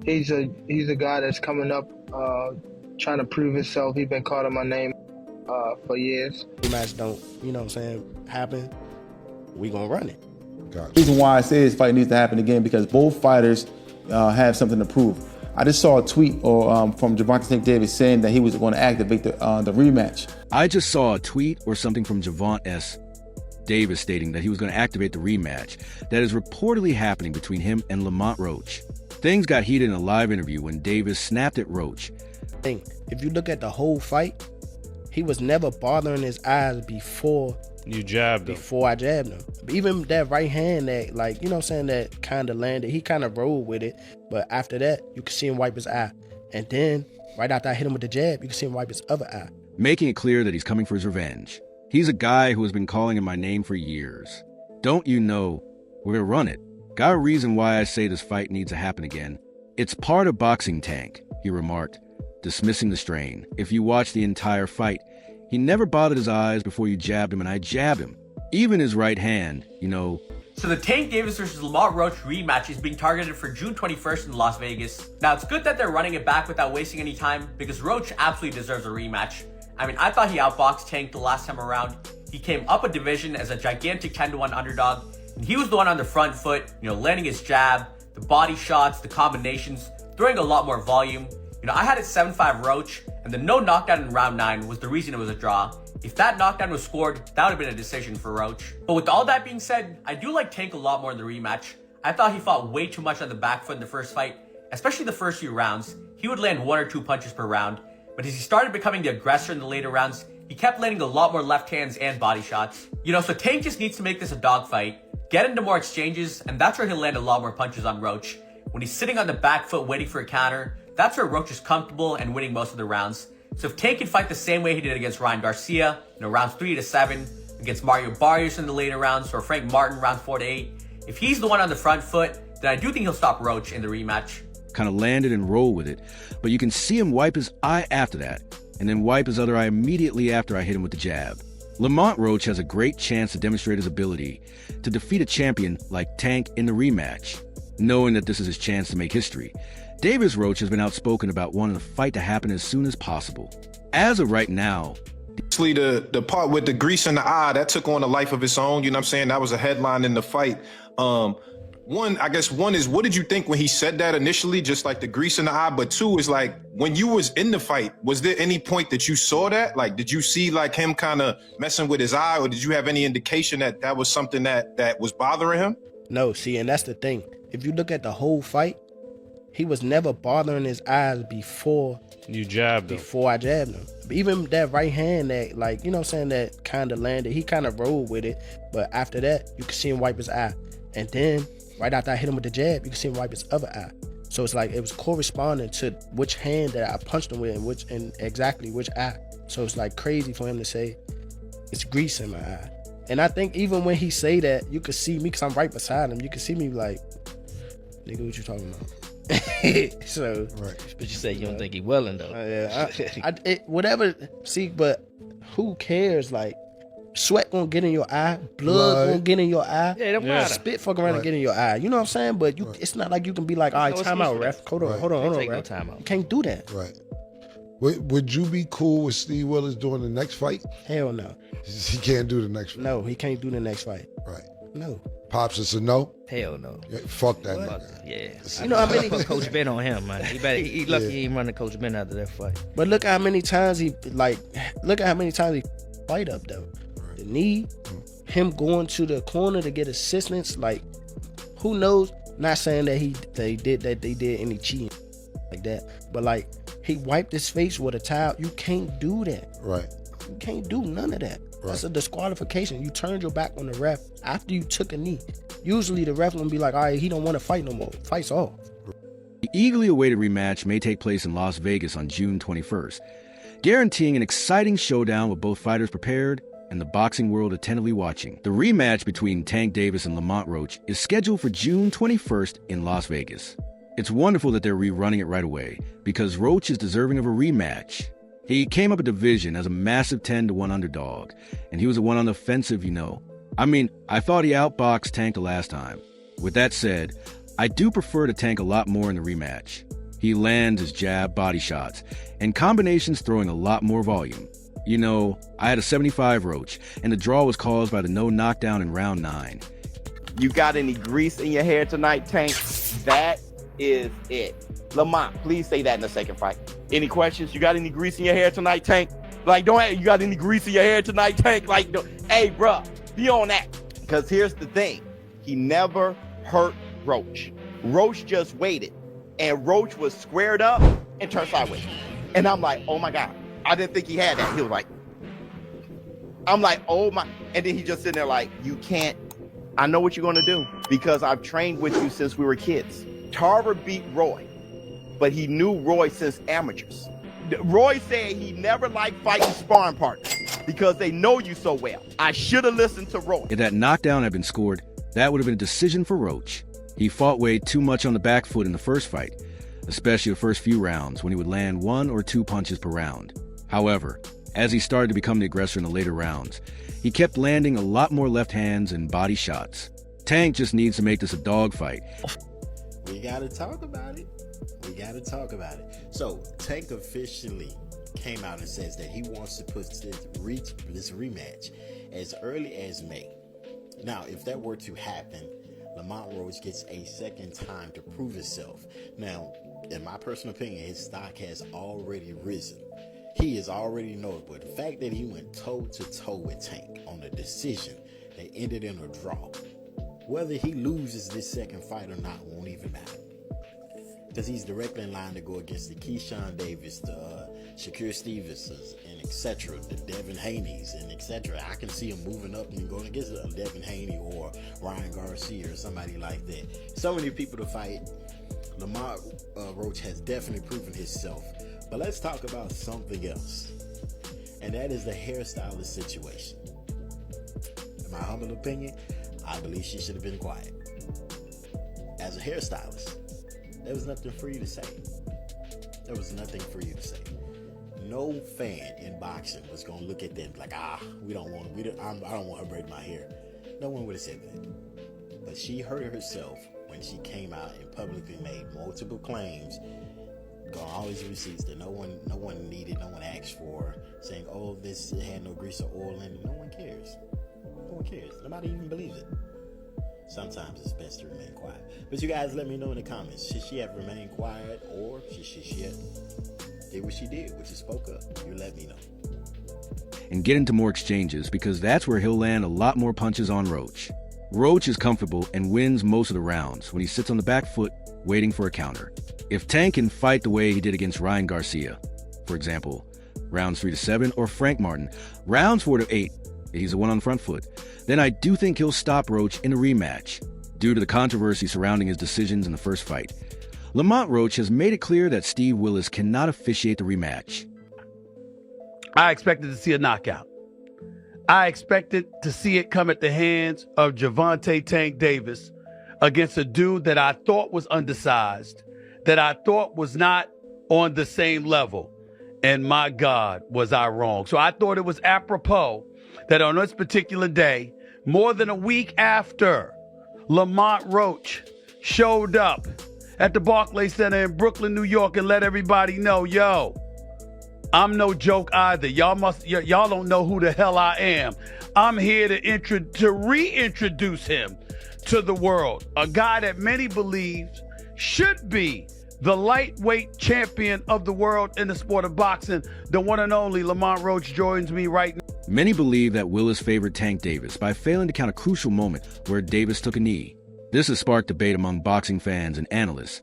He's a guy that's coming up, trying to prove himself. He's been calling my name for years. Rematch don't, you know what I'm saying, happen, we gonna run it. Gotcha. The reason why I say this fight needs to happen again because both fighters have something to prove. I just saw a tweet from Gervonta Tank Davis saying that he was going to activate the rematch. I just saw a tweet or something from Gervonta S. Davis stating that he was going to activate the rematch that is reportedly happening between him and Lamont Roach. Things got heated in a live interview when Davis snapped at Roach. If you look at the whole fight, he was never bothering his eyes before you jabbed him. Before I jabbed him. Even that right hand that, like, you know what I'm saying, that kind of landed, he kind of rolled with it. But after that, you could see him wipe his eye. And then, right after I hit him with the jab, you could see him wipe his other eye. Making it clear that he's coming for his revenge. He's a guy who has been calling him my name for years. Don't you know, we're gonna run it. Got a reason why I say this fight needs to happen again. It's part of boxing, Tank, he remarked, dismissing the strain. If you watch the entire fight, he never bothered his eyes before you jabbed him, and I jabbed him. Even his right hand, you know. So the Tank Davis versus Lamont Roach rematch is being targeted for June 21st in Las Vegas. Now, it's good that they're running it back without wasting any time because Roach absolutely deserves a rematch. I mean, I thought he outboxed Tank the last time around. He came up a division as a gigantic 10-1 underdog, and he was the one on the front foot, you know, landing his jab, the body shots, the combinations, throwing a lot more volume. You know, I had it 7-5 Roach, and the no knockdown in round 9 was the reason it was a draw. If that knockdown was scored, that would have been a decision for Roach. But with all that being said, I do like Tank a lot more in the rematch. I thought he fought way too much on the back foot in the first fight, especially the first few rounds. He would land 1 or 2 punches per round. But as he started becoming the aggressor in the later rounds, he kept landing a lot more left hands and body shots. You know, so Tank just needs to make this a dogfight, get into more exchanges, and that's where he'll land a lot more punches on Roach. When he's sitting on the back foot waiting for a counter, that's where Roach is comfortable and winning most of the rounds. So if Tank can fight the same way he did against Ryan Garcia, you know, rounds 3 to 7, against Mario Barrios in the later rounds, or Frank Martin rounds 4 to 8, if he's the one on the front foot, then I do think he'll stop Roach in the rematch. Kind of landed and rolled with it, but you can see him wipe his eye after that, and then wipe his other eye immediately after I hit him with the jab. Lamont Roach has a great chance to demonstrate his ability to defeat a champion like Tank in the rematch, knowing that this is his chance to make history. Davis Roach has been outspoken about wanting the fight to happen as soon as possible. As of right now, the part with the grease in the eye, that took on a life of its own, you know what I'm saying? That was a headline in the fight. One is, what did you think when he said that initially, just like the grease in the eye? But 2 is like, when you was in the fight, was there any point that you saw that? Like, did you see like him kind of messing with his eye, or did you have any indication that that was something that was bothering him? No, see, and that's the thing. If you look at the whole fight, he was never bothering his eyes before you jabbed him. Before I jabbed him. But even that right hand that, like, you know what I'm saying, that kind of landed, he kind of rolled with it. But after that, you could see him wipe his eye. And then, right after I hit him with the jab, you could see him wipe his other eye. So it's like, it was corresponding to which hand that I punched him with and exactly which eye. So it's like crazy for him to say, it's grease in my eye. And I think even when he say that, you could see me, because I'm right beside him, you could see me like, nigga, what you talking about? So, right. But you say you don't think he willing though. Yeah, whatever. See, but who cares? Like, sweat gonna get in your eye, blood gonna get in your eye. Yeah, it don't matter. Spit fucking around and get in your eye. You know what I'm saying? But you, it's not like you can be like, all right, time out, ref. Hold on, take ref. no time out. You can't do that. Right. Would you be cool with Steve Willis doing the next fight? Hell no. He can't do the next fight. No, he can't do the next fight. Right. No. Pops, it's a no? Hell no. Yeah, fuck that nigga. Yeah. You know how many put Coach Ben on him, man. He lucky he ain't running Coach Ben after that fight. But look how many times he fight up though. Right. The knee, him going to the corner to get assistance, like, who knows? Not saying that they did any cheating like that, but like, he wiped his face with a towel. You can't do that. Right. You can't do none of that. That's a disqualification. You turned your back on the ref after you took a knee. Usually the ref gonna be like, all right, he don't want to fight no more. Fight's off. The eagerly awaited rematch may take place in Las Vegas on June 21st, guaranteeing an exciting showdown with both fighters prepared and the boxing world attentively watching. The rematch between Tank Davis and Lamont Roach is scheduled for June 21st in Las Vegas. It's wonderful that they're rerunning it right away, because Roach is deserving of a rematch. He came up a division as a massive 10-1 underdog, and he was the one on the offensive, you know. I mean, I thought he outboxed Tank the last time. With that said, I do prefer to Tank a lot more in the rematch. He lands his jab body shots, and combinations throwing a lot more volume. You know, I had a 75 Roach, and the draw was caused by the no knockdown in round 9. You got any grease in your hair tonight, Tank? That is it. Lamont, please say that in the second fight. Any questions? You got any grease in your hair tonight, Tank? Like, you got any grease in your hair tonight, Tank? Like, hey, bro, be on that. Because here's the thing. He never hurt Roach. Roach just waited. And Roach was squared up and turned sideways. And I'm like, oh, my God. I didn't think he had that. He was like, I'm like, oh, my. And then he just sitting there like, you can't. I know what you're going to do because I've trained with you since we were kids. Tarver beat Roy, but he knew Roy since amateurs. Roy said he never liked fighting sparring partners because they know you so well. I should have listened to Roy. If that knockdown had been scored, that would have been a decision for Roach. He fought way too much on the back foot in the first fight, especially the first few rounds when he would land 1 or 2 punches per round. However, as he started to become the aggressor in the later rounds, he kept landing a lot more left hands and body shots. Tank just needs to make this a dogfight. We gotta talk about it. So Tank officially came out and says that he wants to put this rematch as early as May. Now, if that were to happen, Lamont Roach gets a second time to prove himself. Now, in my personal opinion, his stock has already risen. He is already notable. The fact that he went toe-to-toe with Tank on a decision that ended in a draw, whether he loses this second fight or not won't even matter. Because he's directly in line to go against the Keyshawn Davis, the Shakur Stevensons, and etc., the Devin Haney's, and etc. I can see him moving up and going against Devin Haney or Ryan Garcia or somebody like that. So many people to fight. Lamont Roach has definitely proven himself. But let's talk about something else, and that is the hairstylist situation. In my humble opinion, I believe she should have been quiet. As a hairstylist, there was nothing for you to say. No fan in boxing was gonna look at them like, I don't want her braiding my hair. No one would have said that. But she hurt herself when she came out and publicly made multiple claims. Got all these receipts that no one needed, no one asked for, saying, oh, this had no grease or oil in it. No one cares. Nobody even believes it. Sometimes it's best to remain quiet. But you guys let me know in the comments. Should she have remained quiet, or should she have did what she did, which is spoke up? You let me know. And get into more exchanges, because that's where he'll land a lot more punches on Roach. Roach is comfortable and wins most of the rounds when he sits on the back foot waiting for a counter. If Tank can fight the way he did against Ryan Garcia, for example, rounds 3-7, or Frank Martin, rounds 4-8, he's the one on the front foot, then I do think he'll stop Roach in a rematch, due to the controversy surrounding his decisions in the first fight. Lamont Roach has made it clear that Steve Willis cannot officiate the rematch. I expected to see a knockout. I expected to see it come at the hands of Gervonta Tank Davis against a dude that I thought was undersized, that I thought was not on the same level. And my God, was I wrong. So I thought it was apropos that on this particular day, more than a week after Lamont Roach showed up at the Barclays Center in Brooklyn, New York, and let everybody know, yo, I'm no joke either. Y'all don't know who the hell I am. I'm here to reintroduce him to the world. A guy that many believe should be the lightweight champion of the world in the sport of boxing. The one and only Lamont Roach joins me right now. Many believe that Willis favored Tank Davis by failing to count a crucial moment where Davis took a knee. This has sparked debate among boxing fans and analysts,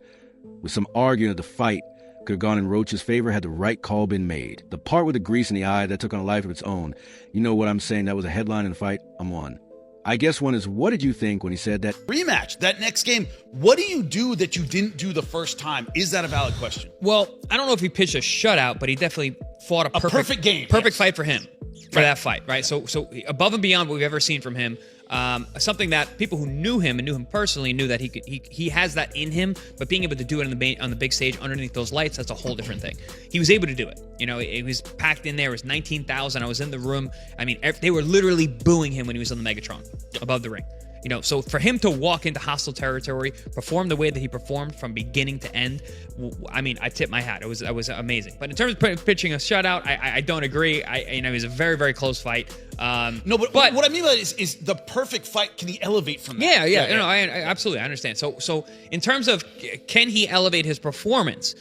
with some arguing that the fight could have gone in Roach's favor had the right call been made. The part with the grease in the eye that took on a life of its own, you know what I'm saying, that was a headline in the fight, I'm one. I guess one is, what did you think when he said that? Rematch, that next game, what do you do that you didn't do the first time? Is that a valid question? Well, I don't know if he pitched a shutout, but he definitely fought a perfect game. Perfect fight for him, for that fight, right? So above and beyond what we've ever seen from him, something that people who knew him and knew him personally knew that he has that in him, but being able to do it on the big stage underneath those lights, that's a whole different thing. He was able to do it. You know, it was packed in there. It was 19,000. I was in the room. I mean, they were literally booing him when he was on the Megatron above the ring. You know, so for him to walk into hostile territory, perform the way that he performed from beginning to end, I mean, I tip my hat. It was amazing. But in terms of pitching a shutout, I don't agree. It was a very, very close fight. No, but what I mean by that is the perfect fight. Can he elevate from that? Yeah. No, I absolutely understand. So in terms of can he elevate his performance?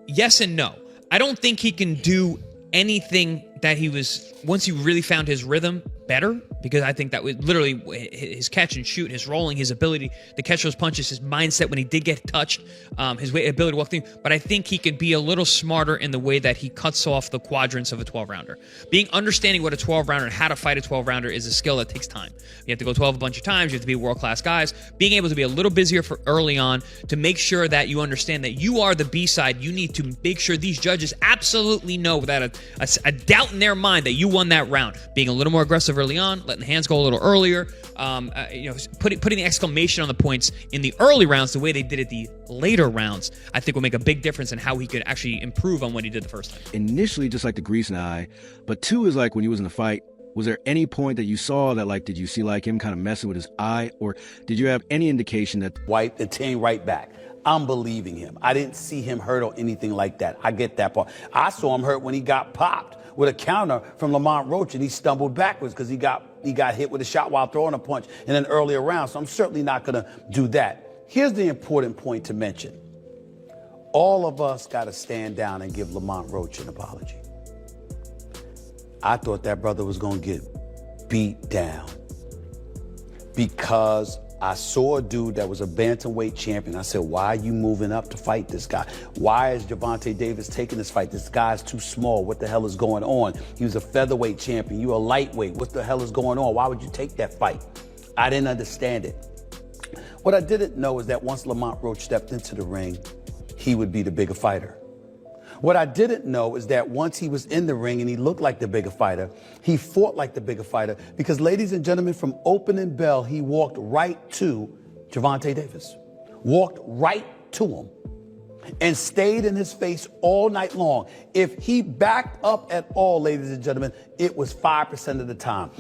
Yes and no. I don't think he can do anything that he was, once he really found his rhythm, better, because I think that was literally his catch and shoot, his rolling, his ability to catch those punches, his mindset when he did get touched, his ability to walk through. But I think he could be a little smarter in the way that he cuts off the quadrants of a 12-rounder. Understanding what a 12-rounder and how to fight a 12-rounder is a skill that takes time. You have to go 12 a bunch of times. You have to be world-class guys. Being able to be a little busier for early on to make sure that you understand that you are the B-side. You need to make sure these judges absolutely know without a doubt in their mind that you won that round. Being a little more aggressive early on, letting the hands go a little earlier, putting the exclamation on the points in the early rounds the way they did it the later rounds, I think will make a big difference in how he could actually improve on what he did the first time. Initially, just like the grease in the eye, but two is like when he was in the fight, was there any point that you saw that, like, did you see like him kind of messing with his eye, or did you have any indication that White and Tang right back? I'm believing him. I didn't see him hurt or anything like that. I get that part. I saw him hurt when he got popped with a counter from Lamont Roach, and he stumbled backwards because he got hit with a shot while throwing a punch in an earlier round. So I'm certainly not going to do that. Here's the important point to mention. All of us got to stand down and give Lamont Roach an apology. I thought that brother was going to get beat down because I saw a dude that was a bantamweight champion. I said, why are you moving up to fight this guy? Why is Gervonta Davis taking this fight? This guy's too small. What the hell is going on? He was a featherweight champion. You a lightweight. What the hell is going on? Why would you take that fight? I didn't understand it. What I didn't know is that once Lamont Roach stepped into the ring, he would be the bigger fighter. What I didn't know is that once he was in the ring and he looked like the bigger fighter, he fought like the bigger fighter because, ladies and gentlemen, from opening bell, he walked right to Gervonta Davis, walked right to him and stayed in his face all night long. If he backed up at all, ladies and gentlemen, it was 5% of the time.